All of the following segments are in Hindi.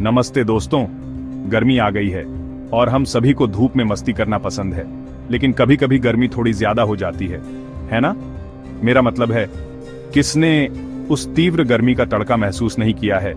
नमस्ते दोस्तों। गर्मी आ गई है और हम सभी को धूप में मस्ती करना पसंद है, लेकिन कभी कभी गर्मी थोड़ी ज्यादा हो जाती है ना? मेरा मतलब है, किसने उस तीव्र गर्मी का तड़का महसूस नहीं किया है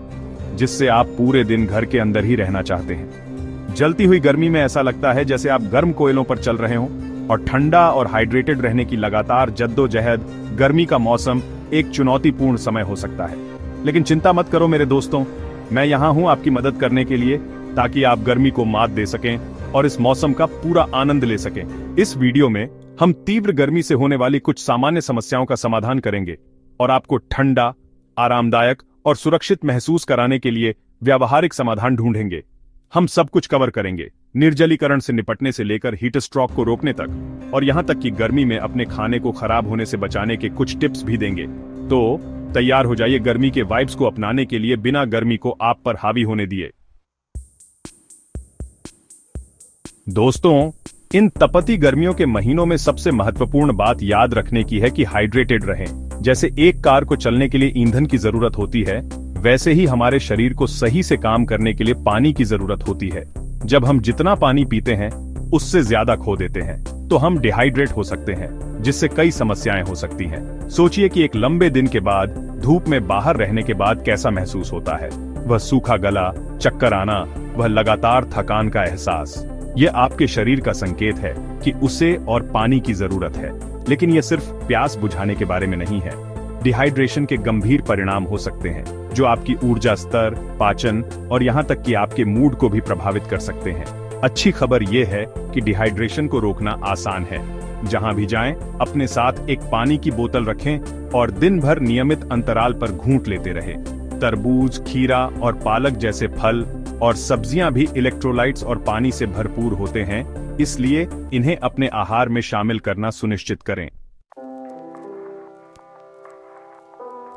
जिससे आप पूरे दिन घर के अंदर ही रहना चाहते हैं। जलती हुई गर्मी में ऐसा लगता है जैसे आप गर्म कोयलों पर चल रहे हों, और ठंडा और हाइड्रेटेड रहने की लगातार जद्दोजहद गर्मी का मौसम एक चुनौतीपूर्ण समय हो सकता है। लेकिन चिंता मत करो मेरे दोस्तों, मैं यहाँ हूँ आपकी मदद करने के लिए, ताकि आप गर्मी को मात दे सकें और इस मौसम का पूरा आनंद ले सकें। इस वीडियो में हम तीव्र गर्मी से होने वाली कुछ सामान्य समस्याओं का समाधान करेंगे और आपको ठंडा, आरामदायक और सुरक्षित महसूस कराने के लिए व्यावहारिक समाधान ढूंढेंगे। हम सब कुछ कवर करेंगे, निर्जलीकरण से निपटने से लेकर हीट स्ट्रोक को रोकने तक, और यहां तक कि गर्मी में अपने खाने को खराब होने से बचाने के कुछ टिप्स भी देंगे। तो तैयार हो जाइए गर्मी के वाइब्स को अपनाने के लिए, बिना गर्मी को आप पर हावी होने दिए। दोस्तों, इन तपती गर्मियों के महीनों में सबसे महत्वपूर्ण बात याद रखने की है कि हाइड्रेटेड रहें। जैसे एक कार को चलने के लिए ईंधन की जरूरत होती है, वैसे ही हमारे शरीर को सही से काम करने के लिए पानी की जरूरत होती है। जब हम जितना पानी पीते हैं उससे ज्यादा खो देते हैं तो हम डिहाइड्रेट हो सकते हैं, जिससे कई समस्याएं हो सकती हैं। सोचिए कि एक लंबे दिन के बाद धूप में बाहर रहने के बाद कैसा महसूस होता है। वह सूखा गला, चक्कर आना, वह लगातार थकान का एहसास, ये आपके शरीर का संकेत है कि उसे और पानी की जरूरत है। लेकिन यह सिर्फ प्यास बुझाने के बारे में नहीं है। डिहाइड्रेशन के गंभीर परिणाम हो सकते हैं जो आपकी ऊर्जा स्तर, पाचन और यहाँ तक कि आपके मूड को भी प्रभावित कर सकते हैं। अच्छी खबर यह है कि डिहाइड्रेशन को रोकना आसान है। जहां भी जाएं, अपने साथ एक पानी की बोतल रखें और दिन भर नियमित अंतराल पर घूंट लेते रहें। तरबूज, खीरा और पालक जैसे फल और सब्जियां भी इलेक्ट्रोलाइट्स और पानी से भरपूर होते हैं, इसलिए इन्हें अपने आहार में शामिल करना सुनिश्चित करें।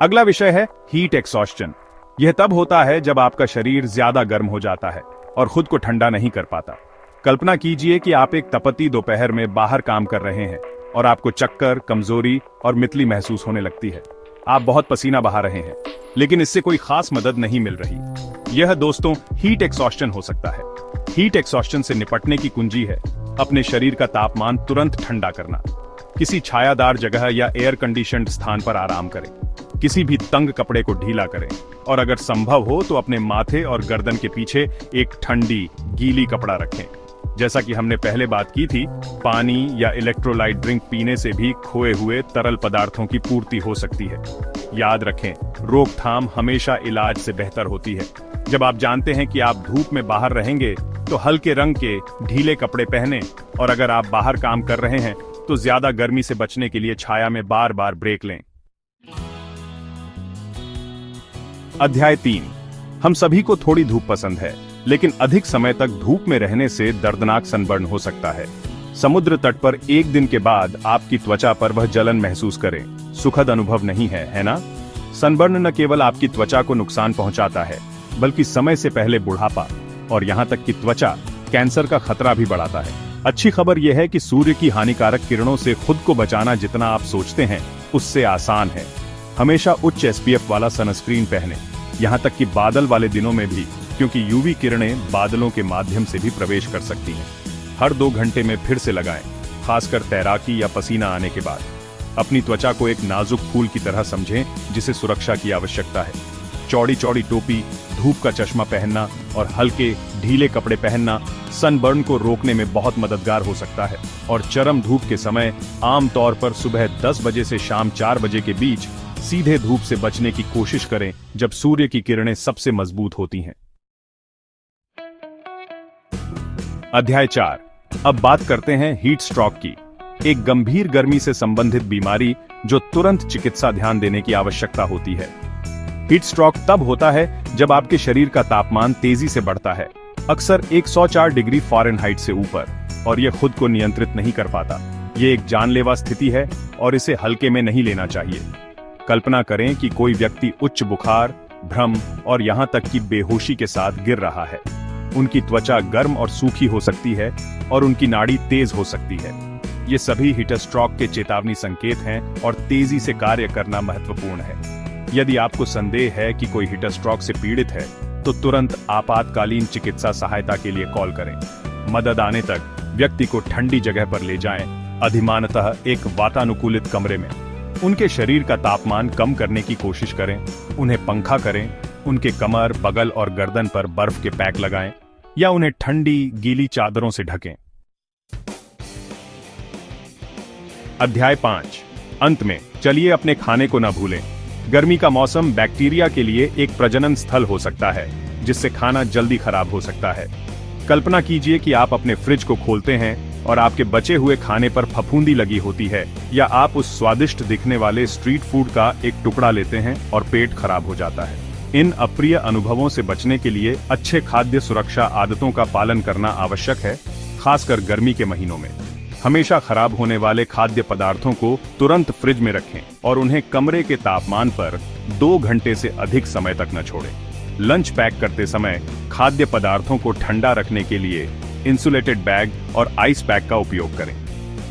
अगला विषय है हीट एक्सॉस्शन। यह तब होता है जब आपका शरीर ज्यादा गर्म हो जाता है और खुद को ठंडा नहीं कर पाता। कल्पना कीजिए कि आप एक तपती दोपहर में बाहर काम कर रहे हैं और आपको चक्कर, कमजोरी और मितली महसूस होने लगती है। आप बहुत पसीना बहा रहे हैं, लेकिन इससे कोई खास मदद नहीं मिल रही। यह दोस्तों हीट एक्सॉस्शन हो सकता है। हीट एक्सॉस्शन से निपटने की कुंजी है अपने शरीर का तापमान तुरंत ठंडा करना। किसी छायादार जगह या एयर कंडीशन्ड स्थान पर आराम करें। किसी भी तंग कपड़े को ढीला करें और अगर संभव हो तो अपने माथे और गर्दन के पीछे एक ठंडी, गीली कपड़ा रखें। जैसा कि हमने पहले बात की थी, पानी या इलेक्ट्रोलाइट ड्रिंक पीने से भी खोए हुए तरल पदार्थों की पूर्ति हो सकती है। याद रखें, रोकथाम हमेशा इलाज से बेहतर होती है। जब आप जानते हैं कि आप धूप में बाहर रहेंगे तो हल्के रंग के ढीले कपड़े पहनें, और अगर आप बाहर काम कर रहे हैं तो ज्यादा गर्मी से बचने के लिए छाया में बार बार ब्रेक लें। अध्याय 3। हम सभी को थोड़ी धूप पसंद है, लेकिन अधिक समय तक धूप में रहने से दर्दनाक सनबर्न हो सकता है। समुद्र तट पर एक दिन के बाद आपकी त्वचा पर वह जलन महसूस करें, सुखद अनुभव नहीं है ना? सनबर्न न केवल आपकी त्वचा को नुकसान पहुंचाता है, बल्कि समय से पहले बुढ़ापा और यहाँ तक कि त्वचा कैंसर का खतरा भी बढ़ाता है। अच्छी खबर यह है कि सूर्य की हानिकारक किरणों से खुद को बचाना जितना आप सोचते हैं उससे आसान है। हमेशा उच्च SPF वाला सनस्क्रीन पहनें, यहाँ तक कि बादल वाले दिनों में भी, क्योंकि UV किरणें बादलों के माध्यम से भी प्रवेश कर सकती हैं। हर 2 घंटे में फिर से लगाएं, खासकर तैराकी या पसीना आने के बाद। अपनी त्वचा को एक नाजुक फूल की तरह समझें जिसे सुरक्षा की आवश्यकता है। चौड़ी चौड़ी टोपी, धूप का चश्मा पहनना और हल्के ढीले कपड़े पहनना सनबर्न को रोकने में बहुत मददगार हो सकता है। और चरम धूप के समय आमतौर पर सुबह 10 बजे से शाम 4 बजे के बीच सीधे धूप से बचने की कोशिश करें, जब सूर्य की किरणें सबसे मजबूत होती हैं। अध्याय 4। अब बात करते हैं हीट स्ट्रोक की, एक गंभीर गर्मी से संबंधित बीमारी जो तुरंत चिकित्सा ध्यान देने की आवश्यकता होती है। हीट स्ट्रोक तब होता है जब आपके शरीर का तापमान तेजी से बढ़ता है, अक्सर 104 डिग्री फ़ारेनहाइट से ऊपर, और यह खुद को नियंत्रित नहीं कर पाता। यह एक जानलेवा स्थिति है और इसे हल्के में नहीं लेना चाहिए। कल्पना करें कि कोई व्यक्ति उच्च बुखार, भ्रम और यहाँ तक कि बेहोशी के साथ गिर रहा है। उनकी त्वचा गर्म और सूखी हो सकती है और उनकी नाड़ी तेज हो सकती है। ये सभी हीट स्ट्रोक के चेतावनी संकेत हैं और तेजी से कार्य करना महत्वपूर्ण है। यदि आपको संदेह है कि कोई हीट स्ट्रोक से पीड़ित है, तो तो तुरंत आपातकालीन चिकित्सा सहायता के लिए कॉल करें। मदद आने तक व्यक्ति को ठंडी जगह पर ले जाएं, अधिमानतः एक वातानुकूलित कमरे में। उनके शरीर का तापमान कम करने की कोशिश करें, उन्हें पंखा करें, उनके कमर, बगल और गर्दन पर बर्फ के पैक लगाएं या उन्हें ठंडी गीली चादरों से ढकें। अध्याय 5। अंत में चलिए अपने खाने को न भूलें। गर्मी का मौसम बैक्टीरिया के लिए एक प्रजनन स्थल हो सकता है, जिससे खाना जल्दी खराब हो सकता है। कल्पना कीजिए कि आप अपने फ्रिज को खोलते हैं और आपके बचे हुए खाने पर फफूंदी लगी होती है, या आप उस स्वादिष्ट दिखने वाले स्ट्रीट फूड का एक टुकड़ा लेते हैं और पेट खराब हो जाता है। इन अप्रिय अनुभवों से बचने के लिए अच्छे खाद्य सुरक्षा आदतों का पालन करना आवश्यक है, खासकर गर्मी के महीनों में। हमेशा खराब होने वाले खाद्य पदार्थों को तुरंत फ्रिज में रखें और उन्हें कमरे के तापमान पर 2 घंटे से अधिक समय तक न छोड़ें। लंच पैक करते समय खाद्य पदार्थों को ठंडा रखने के लिए इंसुलेटेड बैग और आइस पैक का उपयोग करें।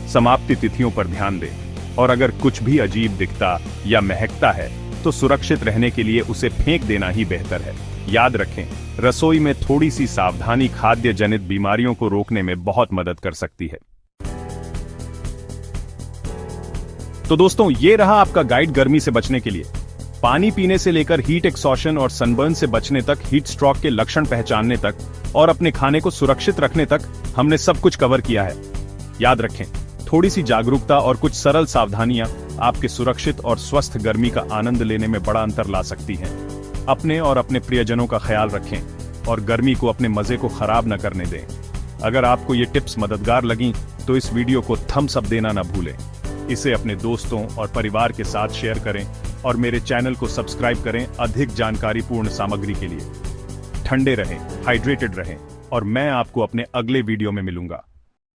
समाप्ति तिथियों पर ध्यान दें और अगर कुछ भी अजीब दिखता या महकता है तो सुरक्षित रहने के लिए उसे फेंक देना ही बेहतर है। याद रखें, रसोई में थोड़ी सी सावधानी खाद्य जनित बीमारियों को रोकने में बहुत मदद कर सकती है। तो दोस्तों, ये रहा आपका गाइड गर्मी से बचने के लिए। पानी पीने से लेकर हीट एक्सॉशन और सनबर्न से बचने तक, हीट स्ट्रोक के लक्षण पहचानने तक और अपने खाने को सुरक्षित रखने तक हमने सब कुछ कवर किया है। याद रखें, थोड़ी सी जागरूकता और कुछ सरल सावधानियां आपके सुरक्षित और स्वस्थ गर्मी का आनंद लेने में बड़ा अंतर ला सकती हैं। अपने और अपने प्रियजनों का ख्याल रखें और गर्मी को अपने मजे को खराब न करने दें। अगर आपको ये टिप्स मददगार लगीं तो इस वीडियो को थम्स अप देना न भूलें। इसे अपने दोस्तों और परिवार के साथ शेयर करें और मेरे चैनल को सब्सक्राइब करें अधिक जानकारीपूर्ण सामग्री के लिए। ठंडे रहें, हाइड्रेटेड रहें और मैं आपको अपने अगले वीडियो में मिलूंगा।